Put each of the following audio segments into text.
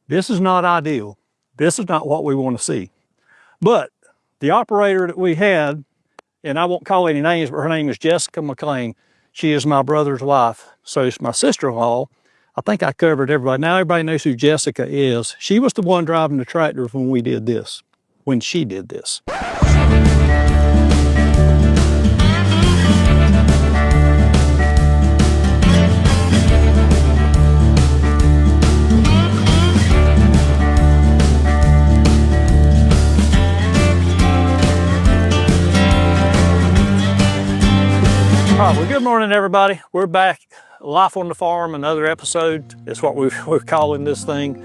This is not ideal. This is not what we want to see. But the operator that we had, and I won't call any names, but her name is Jessica McLean. She is my brother's wife. So it's my sister-in-law. I think I covered everybody. Now everybody knows who Jessica is. She was the one driving the tractor when we did this, when she did this. All right, well, good morning, everybody. We're back, Life on the Farm, another episode. It's what we're calling this thing.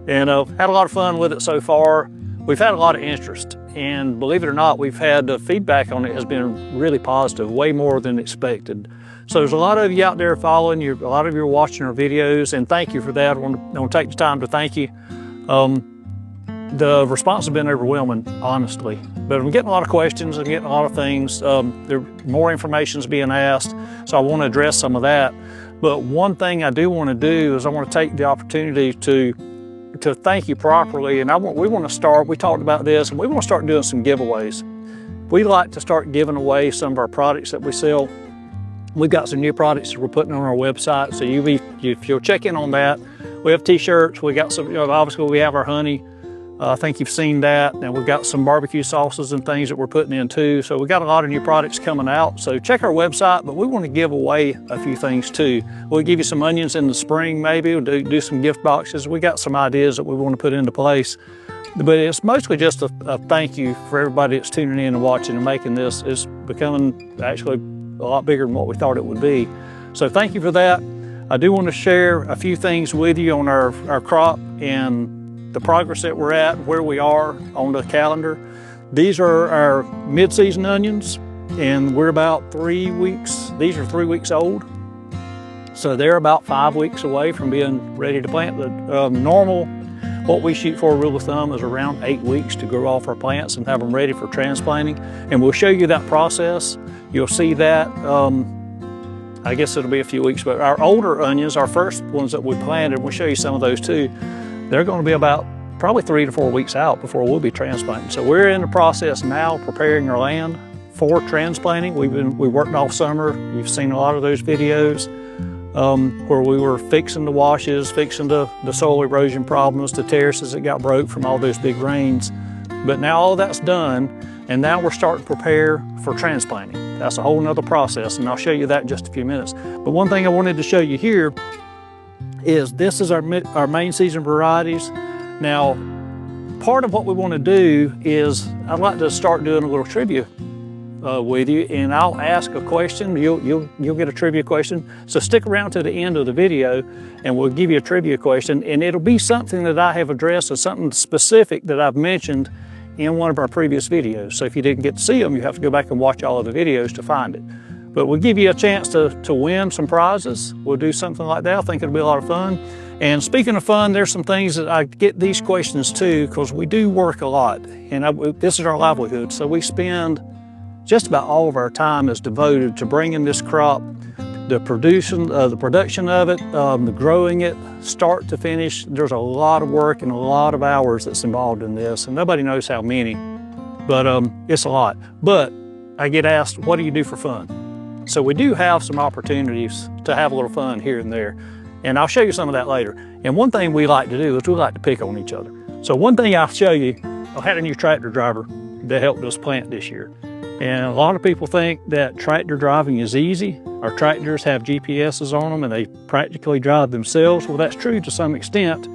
And had a lot of fun with it so far. We've had a lot of interest. And believe it or not, we've had feedback on it has been really positive, way more than expected. So there's a lot of you out there following, a lot of you are watching our videos, and thank you for that. I want to take the time to thank you. The response has been overwhelming, honestly. But I'm getting a lot of questions, I'm getting a lot of things. More information is being asked, so I want to address some of that. But one thing I do want to do is I want to take the opportunity to thank you properly. And we want to start, we talked about this, and we want to start doing some giveaways. We like to start giving away some of our products that we sell. We've got some new products that we're putting on our website, so if you'll check in on that. We have t-shirts, we got some, obviously we have our honey. I think you've seen that, and we've got some barbecue sauces and things that we're putting in too. So we got a lot of new products coming out. So check our website, but we want to give away a few things too. We'll give you some onions in the spring, maybe. We'll do some gift boxes. We got some ideas that we want to put into place. But it's mostly just a thank you for everybody that's tuning in and watching and making this. It's becoming actually a lot bigger than what we thought it would be. So thank you for that. I do want to share a few things with you on our crop and the progress that we're at, where we are on the calendar. These are our mid-season onions, and we're about 3 weeks. These are 3 weeks old. So they're about 5 weeks away from being ready to plant. The normal, what we shoot for, rule of thumb, is around 8 weeks to grow off our plants and have them ready for transplanting. And we'll show you that process. You'll see that. I guess it'll be a few weeks, but our older onions, our first ones that we planted, we'll show you some of those too. They're going to be about probably 3 to 4 weeks out before we'll be transplanting. So we're in the process now preparing our land for transplanting. We worked all summer. You've seen a lot of those videos where we were fixing the washes, fixing the soil erosion problems, the terraces that got broke from all those big rains. But now all that's done, and now we're starting to prepare for transplanting. That's a whole nother process, and I'll show you that in just a few minutes. But one thing I wanted to show you here is this is our main season varieties. Now, part of what we want to do is I'd like to start doing a little trivia with you, and I'll ask a question. You'll get a trivia question. So stick around to the end of the video, and we'll give you a trivia question, and it'll be something that I have addressed or something specific that I've mentioned in one of our previous videos. So if you didn't get to see them, you have to go back and watch all of the videos to find it. But we'll give you a chance to win some prizes. We'll do something like that. I think it'll be a lot of fun. And speaking of fun, there's some things that I get these questions too, because we do work a lot. And this is our livelihood. So we spend just about all of our time is devoted to bringing this crop, the production of it, the growing it, start to finish. There's a lot of work and a lot of hours that's involved in this. And nobody knows how many, but it's a lot. But I get asked, what do you do for fun? So we do have some opportunities to have a little fun here and there. And I'll show you some of that later. And one thing we like to do is we like to pick on each other. So one thing I'll show you, I had a new tractor driver that helped us plant this year. And a lot of people think that tractor driving is easy. Our tractors have GPSs on them and they practically drive themselves. Well, that's true to some extent.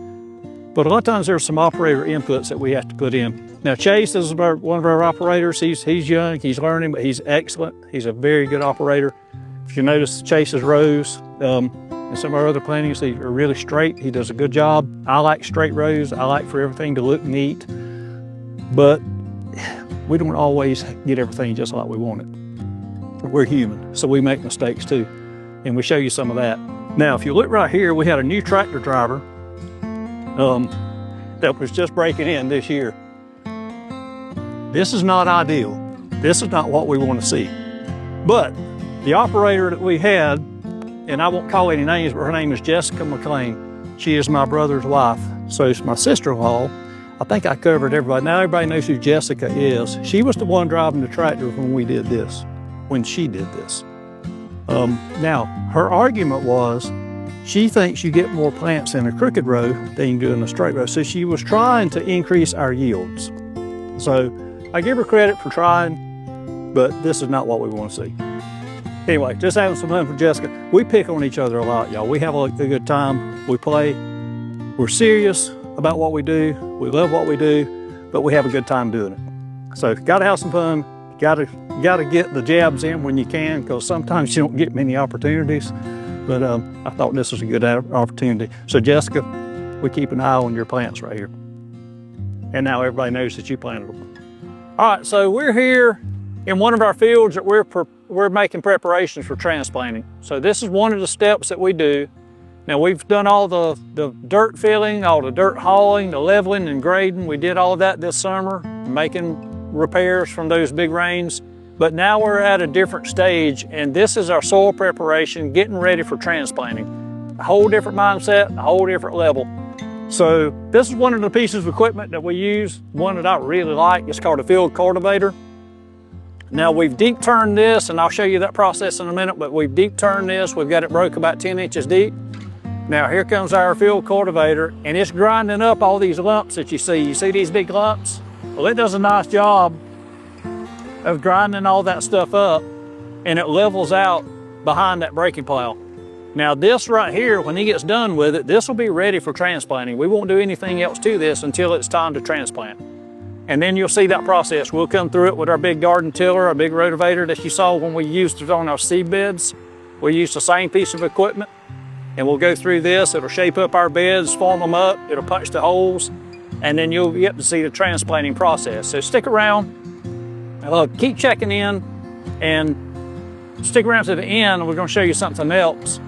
But a lot of times there's some operator inputs that we have to put in. Now Chase is one of our operators. He's young, he's learning, but he's excellent. He's a very good operator. If you notice Chase's rows and some of our other plantings, they are really straight. He does a good job. I like straight rows. I like for everything to look neat, but we don't always get everything just like we want it. We're human, so we make mistakes too. And we show you some of that. Now, if you look right here, we had a new tractor driver that was just breaking in this year. This is not ideal. This is not what we want to see. But the operator that we had, and I won't call any names, but her name is Jessica McLean. She is my brother's wife. So my sister-in-law, I think I covered everybody. Now everybody knows who Jessica is. She was the one driving the tractor when she did this. Now, her argument was, she thinks you get more plants in a crooked row than you do in a straight row. So she was trying to increase our yields. So I give her credit for trying, but this is not what we want to see. Anyway, just having some fun with Jessica. We pick on each other a lot, y'all. We have a good time. We play. We're serious about what we do. We love what we do, but we have a good time doing it. So gotta have some fun. Gotta get the jabs in when you can, because sometimes you don't get many opportunities. But I thought this was a good opportunity. So Jessica, we keep an eye on your plants right here. And now everybody knows that you planted them. All right, so we're here in one of our fields that we're making preparations for transplanting. So this is one of the steps that we do. Now we've done all the dirt filling, all the dirt hauling, the leveling and grading. We did all of that this summer, making repairs from those big rains. But now we're at a different stage, and this is our soil preparation, getting ready for transplanting. A whole different mindset, a whole different level. So this is one of the pieces of equipment that we use, one that I really like. It's called a field cultivator. Now we've deep turned this, and I'll show you that process in a minute, but we've deep turned this. We've got it broke about 10 inches deep. Now here comes our field cultivator, and it's grinding up all these lumps that you see. You see these big lumps? Well, it does a nice job of grinding all that stuff up, and it levels out behind that breaking plow. Now this right here, when he gets done with it, this will be ready for transplanting. We won't do anything else to this until it's time to transplant. And then you'll see that process. We'll come through it with our big garden tiller, our big rotavator that you saw when we used it on our seed beds. We use the same piece of equipment, and we'll go through this. It'll shape up our beds, form them up, it'll punch the holes, and then you'll get to see the transplanting process. So stick around. Keep checking in and stick around to the end, and we're going to show you something else.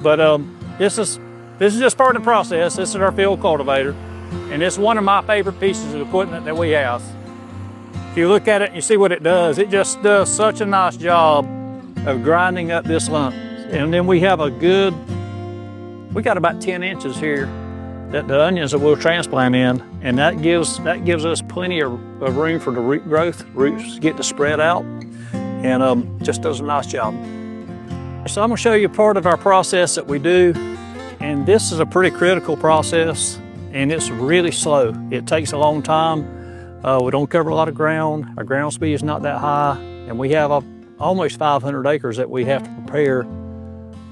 But this is just part of the process. This is our field cultivator, and it's one of my favorite pieces of equipment that we have. If you look at it and you see what it just does such a nice job of grinding up this lump. And then we have we got about 10 inches here that the onions that we'll transplant in, and that gives us plenty of room for the root growth. Roots get to spread out, and just does a nice job. So I'm gonna show you part of our process that we do, and this is a pretty critical process, and it's really slow. It takes a long time. We don't cover a lot of ground. Our ground speed is not that high, and we have almost 500 acres that we have to prepare.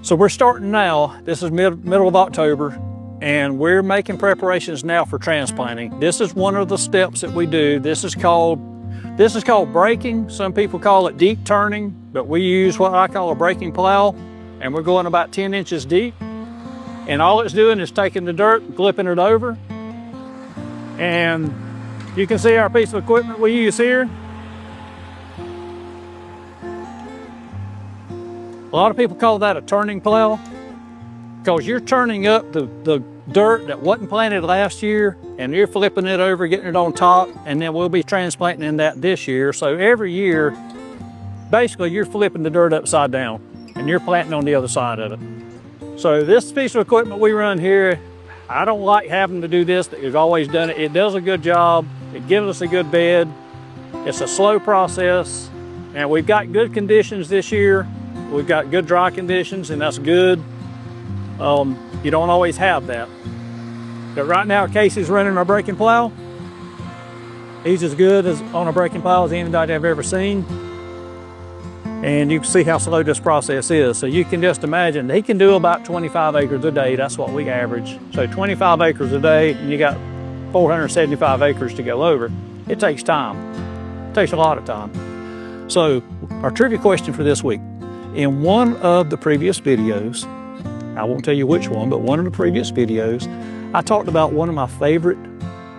So we're starting now. This is middle of October, and we're making preparations now for transplanting. This is one of the steps that we do. This is called breaking. Some people call it deep turning, but we use what I call a breaking plow, and we're going about 10 inches deep. And all it's doing is taking the dirt, flipping it over. And you can see our piece of equipment we use here. A lot of people call that a turning plow, because you're turning up the dirt that wasn't planted last year, and you're flipping it over, getting it on top, and then we'll be transplanting in that this year. So every year, basically you're flipping the dirt upside down, and you're planting on the other side of it. So this piece of equipment we run here, I don't like having to do this. We've always done it. It does a good job. It gives us a good bed. It's a slow process, and we've got good conditions this year. We've got good dry conditions, and that's good. You don't always have that. But right now, Casey's running our breaking plow. He's as good on a breaking plow as anybody I've ever seen. And you can see how slow this process is. So you can just imagine, he can do about 25 acres a day. That's what we average. So 25 acres a day, and you got 475 acres to go over. It takes time. It takes a lot of time. So our trivia question for this week. In one of the previous videos, I won't tell you which one, but one of the previous videos, I talked about one of my favorite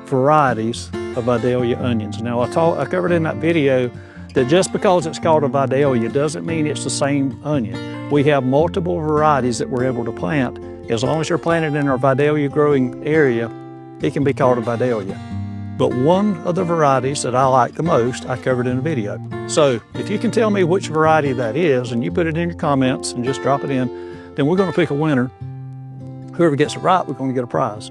varieties of Vidalia onions. Now I covered in that video that just because it's called a Vidalia doesn't mean it's the same onion. We have multiple varieties that we're able to plant. As long as they're planted in our Vidalia growing area, it can be called a Vidalia. But one of the varieties that I like the most, I covered in a video. So if you can tell me which variety that is, and you put it in your comments and just drop it in, then we're gonna pick a winner. Whoever gets it right, we're gonna get a prize.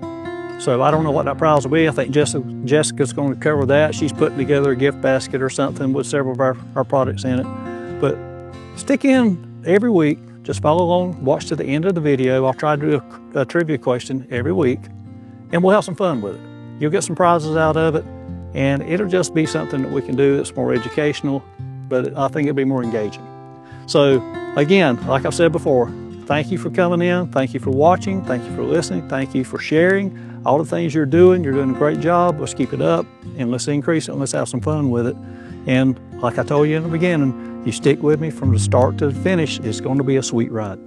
So I don't know what that prize will be. I think Jessica's going to cover that. She's putting together a gift basket or something with several of our products in it. But stick in every week. Just follow along, watch to the end of the video. I'll try to do a trivia question every week, and we'll have some fun with it. You'll get some prizes out of it, and it'll just be something that we can do that's more educational, but I think it'll be more engaging. So again, like I've said before, thank you for coming in. Thank you for watching. Thank you for listening. Thank you for sharing all the things you're doing. You're doing a great job. Let's keep it up, and let's increase it, and let's have some fun with it. And like I told you in the beginning, you stick with me from the start to the finish, it's going to be a sweet ride.